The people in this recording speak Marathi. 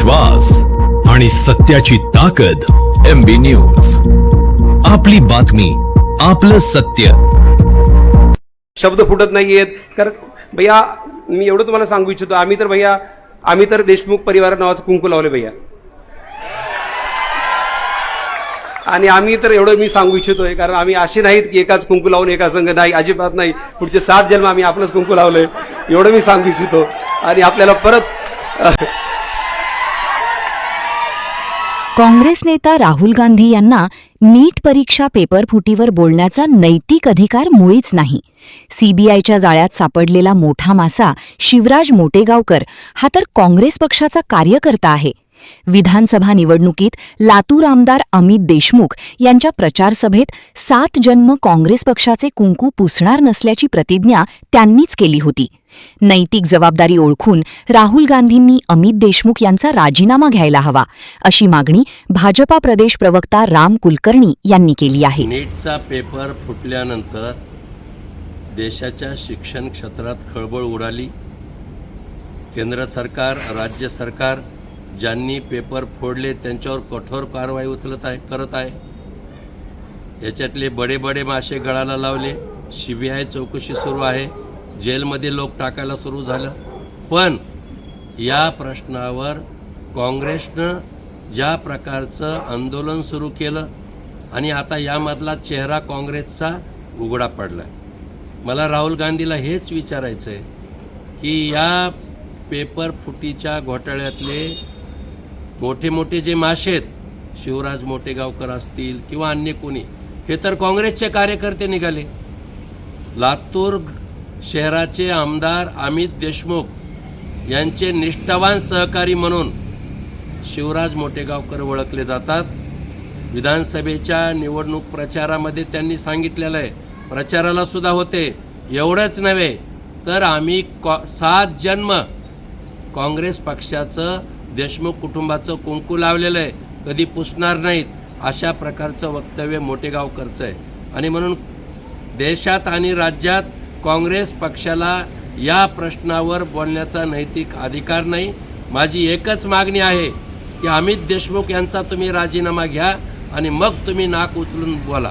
विश्वास आणि सत्याची ताकद. MB न्यूज, आपली बातमी, आपलं सत्य. शब्द फुटत नाहीयेत. कारण भैया मी एवढं तुम्हाला सांगू इच्छितो, आम्ही तर देशमुख परिवार नावाचं कुंकू लावले भैया. आणि आम्ही तर एवढं मी सांगू इच्छितोय, कारण आम्ही असे नाहीत की एकाच कुंकू लावून एका संघ, नाही, अजिबात नाही. पुढचे 7 जन्म आम्ही आपलंच कुंकू लावलंय, एवढं मी सांगू इच्छितो. आणि आपल्याला परत काँग्रेस नेता राहुल गांधी यांना नीट परीक्षा पेपरफुटीवर बोलण्याचा नैतिक अधिकार मुळीच नाही. सीबीआयच्या जाळ्यात सापडलेला मोठा मासा शिवराज मोटेगावकर हा तर काँग्रेस पक्षाचा कार्यकर्ता आहे. विधानसभा निवडणुकीत लातूर आमदार अमित देशमुख यांच्या प्रचारसभेत 7 जन्म काँग्रेस पक्षाचे कुंकू पुसणार नसल्याची प्रतिज्ञा त्यांनीच केली होती. नैतिक जबाबदारी ओळखून राहुल गांधींनी अमित देशमुख यांचा राजीनामा घ्यायला हवा, अशी मागणी भाजपा प्रदेश प्रवक्ता राम कुलकर्णी यांनी केली आहे. नीटचा पेपर फुटल्यानंतर देशाच्या शिक्षण क्षेत्रात खळबळ उडाली. केंद्र सरकार, राज्य सरकार ज्यांनी पेपर फोडले त्यांच्यावर कठोर कारवाई करत आहे. याच्यातले बडे मासे गळाला लावले. सीबीआय चौकशी सुरू आहे. जेलमध्ये लोक टाकायला सुरू झालं. पण या प्रश्नावर काँग्रेसनं ज्या प्रकारचं आंदोलन सुरू केलं आणि आता यामधला चेहरा काँग्रेसचा उघडा पडला. मला राहुल गांधीला हेच विचारायचं आहे की या पेपर फुटीच्या घोटाळ्यातले मोठे जे मासे आहेत, शिवराज मोटेगावकर असतील किंवा अन्य कोणी, हे तर काँग्रेसचे कार्यकर्ते निघाले. लातूर शहराचे आमदार अमित देशमुख यांचे निष्ठावान सहकारी म्हणून शिवराज मोटेगावकर ओळखले जातात. विधानसभेच्या निवडणूक प्रचारामध्ये त्यांनी सांगितलेलं आहे, प्रचाराला सुद्धा होते. एवढंच नव्हे तर आम्ही 7 जन्म काँग्रेस पक्षाचं, देशमुख कुटुंबाचं कुंकू लावलेलं आहे, कधी पुसणार नाहीत, अशा प्रकारचं वक्तव्य मोटेगावकरचं आहे. आणि म्हणून देशात आणि राज्यात काँग्रेस पक्षाला या प्रश्नावर बोलण्याचा नैतिक अधिकार नाही. माझी एकच मागणी आहे की अमित देशमुख यांचा तुम्ही राजीनामा घ्या आणि मग तुम्ही नाक उचलून बोला.